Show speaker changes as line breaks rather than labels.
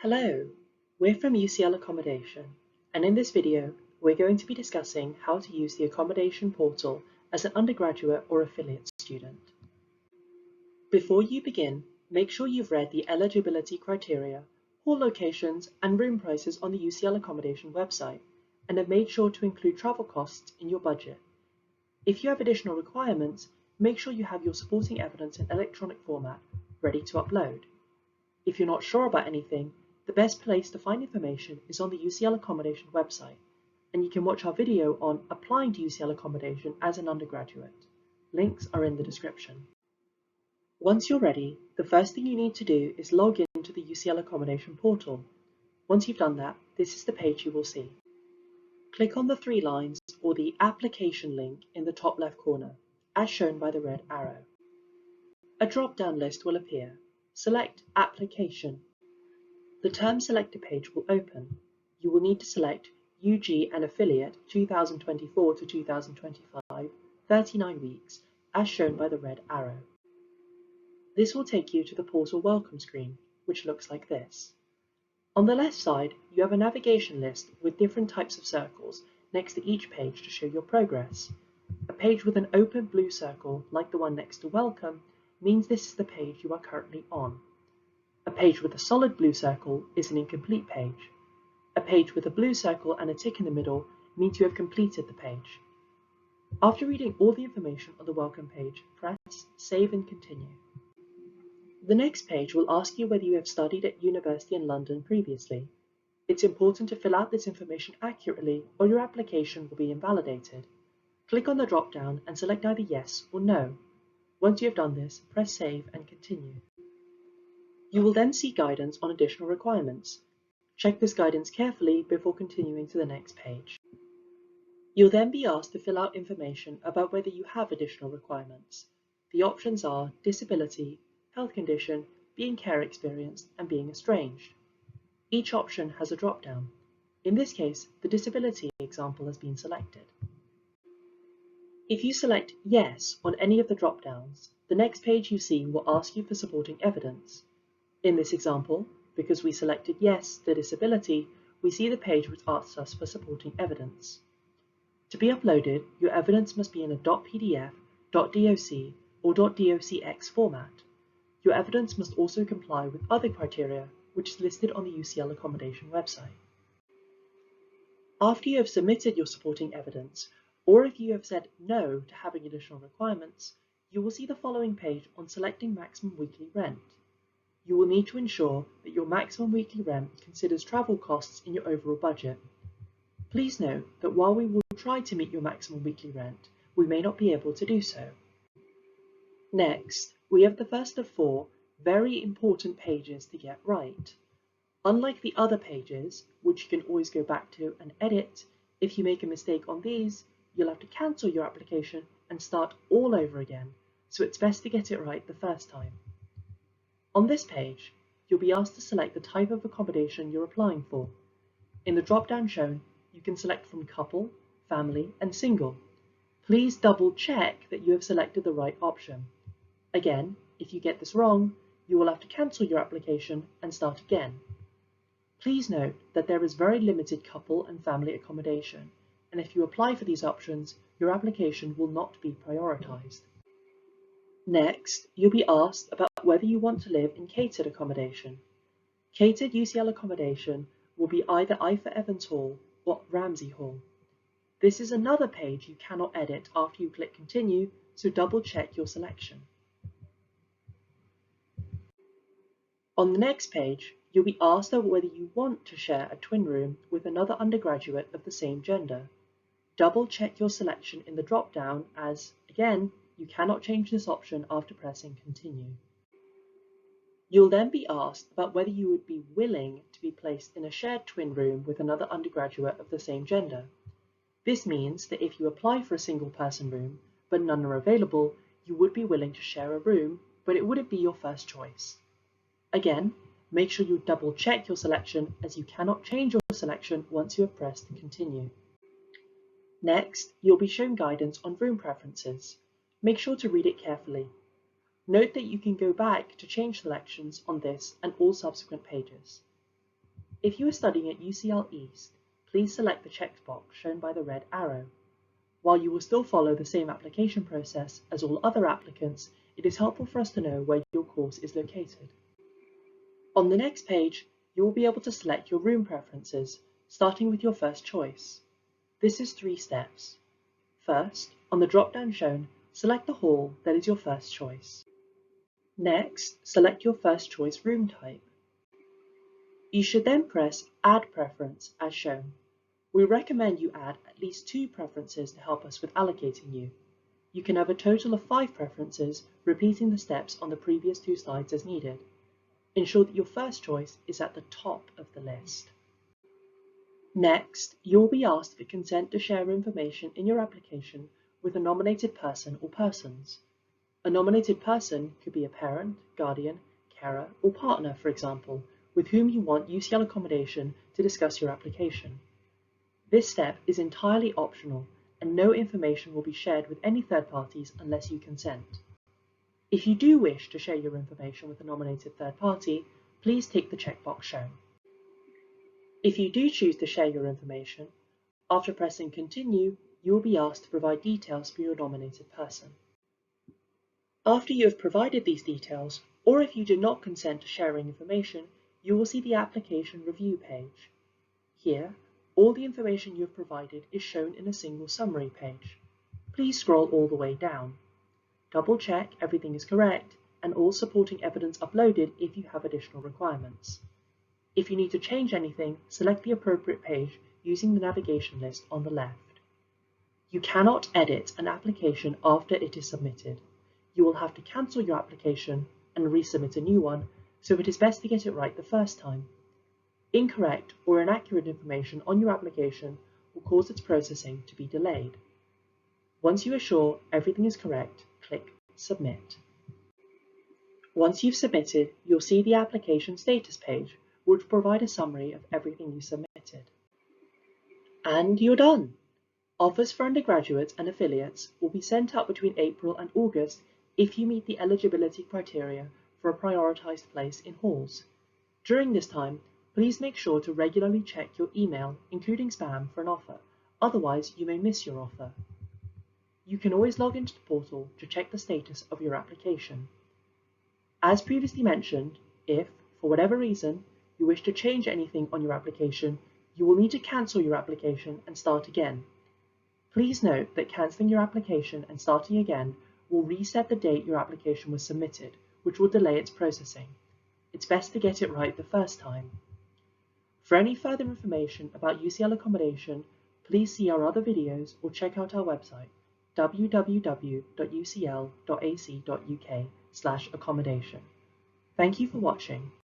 Hello, we're from UCL Accommodation, and in this video we're going to be discussing how to use the accommodation portal as an undergraduate or affiliate student. Before you begin, make sure you've read the eligibility criteria, hall locations and room prices on the UCL Accommodation website, and have made sure to include travel costs in your budget. If you have additional requirements, make sure you have your supporting evidence in electronic format ready to upload. If you're not sure about anything, the best place to find information is on the UCL Accommodation website, and you can watch our video on applying to UCL Accommodation as an undergraduate. Links are in the description. Once you're ready, the first thing you need to do is log into the UCL Accommodation Portal. Once you've done that, this is the page you will see. Click on the three lines or the application link in the top left corner, as shown by the red arrow. A drop-down list will appear. Select Application. The Term Selector page will open. You will need to select UG and Affiliate 2024 to 2025, 39 weeks, as shown by the red arrow. This will take you to the portal welcome screen, which looks like this. On the left side, you have a navigation list with different types of circles next to each page to show your progress. A page with an open blue circle, like the one next to Welcome, means this is the page you are currently on. A page with a solid blue circle is an incomplete page. A page with a blue circle and a tick in the middle means you have completed the page. After reading all the information on the welcome page, press Save and Continue. The next page will ask you whether you have studied at university in London previously. It's important to fill out this information accurately or your application will be invalidated. Click on the drop-down and select either Yes or No. Once you have done this, press Save and Continue. You will then see guidance on additional requirements. Check this guidance carefully before continuing to the next page. You'll then be asked to fill out information about whether you have additional requirements. The options are disability, health condition, being care experienced, and being estranged. Each option has a drop-down. In this case, the disability example has been selected. If you select Yes on any of the drop-downs, the next page you see will ask you for supporting evidence. In this example, because we selected Yes to disability, we see the page which asks us for supporting evidence. To be uploaded, your evidence must be in a .pdf, .doc, or .docx format. Your evidence must also comply with other criteria, which is listed on the UCL Accommodation website. After you have submitted your supporting evidence, or if you have said no to having additional requirements, you will see the following page on selecting maximum weekly rent. You will need to ensure that your maximum weekly rent considers travel costs in your overall budget. Please note that while we will try to meet your maximum weekly rent, we may not be able to do so. Next, we have the first of four very important pages to get right. Unlike the other pages, which you can always go back to and edit, if you make a mistake on these, you'll have to cancel your application and start all over again, so it's best to get it right the first time. On this page, you'll be asked to select the type of accommodation you're applying for. In the drop-down shown, you can select from couple, family, and single. Please double-check that you have selected the right option. Again, if you get this wrong, you will have to cancel your application and start again. Please note that there is very limited couple and family accommodation, and if you apply for these options, your application will not be prioritized. Next, you'll be asked about whether you want to live in catered accommodation. Catered UCL accommodation will be either IFA Evans Hall or Ramsey Hall. This is another page you cannot edit after you click Continue, so double check your selection. On the next page, you'll be asked about whether you want to share a twin room with another undergraduate of the same gender. Double check your selection in the drop-down as, again, you cannot change this option after pressing Continue. You'll then be asked about whether you would be willing to be placed in a shared twin room with another undergraduate of the same gender. This means that if you apply for a single-person room, but none are available, you would be willing to share a room, but it wouldn't be your first choice. Again, make sure you double-check your selection as you cannot change your selection once you have pressed Continue. Next, you'll be shown guidance on room preferences. Make sure to read it carefully. Note that you can go back to change selections on this and all subsequent pages. If you are studying at UCL East, please select the checkbox shown by the red arrow. While you will still follow the same application process as all other applicants, it is helpful for us to know where your course is located. On the next page, you will be able to select your room preferences, starting with your first choice. This is 3 steps. First, on the drop-down shown, select the hall that is your first choice. Next, select your first choice room type. You should then press Add Preference as shown. We recommend you add at least 2 preferences to help us with allocating you. You can have a total of 5 preferences, repeating the steps on the previous 2 slides as needed. Ensure that your first choice is at the top of the list. Next, you will be asked for consent to share information in your application with a nominated person or persons. A nominated person could be a parent, guardian, carer, or partner, for example, with whom you want UCL accommodation to discuss your application. This step is entirely optional, and no information will be shared with any third parties unless you consent. If you do wish to share your information with a nominated third party, please tick the checkbox shown. If you do choose to share your information, after pressing Continue, you will be asked to provide details for your nominated person. After you have provided these details, or if you do not consent to sharing information, you will see the application review page. Here, all the information you have provided is shown in a single summary page. Please scroll all the way down. Double-check everything is correct and all supporting evidence uploaded if you have additional requirements. If you need to change anything, select the appropriate page using the navigation list on the left. You cannot edit an application after it is submitted. You will have to cancel your application and resubmit a new one, so it is best to get it right the first time. Incorrect or inaccurate information on your application will cause its processing to be delayed. Once you are sure everything is correct, click Submit. Once you've submitted, you'll see the application status page, which will provide a summary of everything you submitted. And you're done! Offers for undergraduates and affiliates will be sent out between April and August if you meet the eligibility criteria for a prioritised place in halls. During this time, please make sure to regularly check your email, including spam, for an offer, otherwise you may miss your offer. You can always log into the portal to check the status of your application. As previously mentioned, if, for whatever reason, you wish to change anything on your application, you will need to cancel your application and start again. Please note that cancelling your application and starting again will reset the date your application was submitted, which will delay its processing. It's best to get it right the first time. For any further information about UCL accommodation, please see our other videos or check out our website www.ucl.ac.uk/accommodation. Thank you for watching.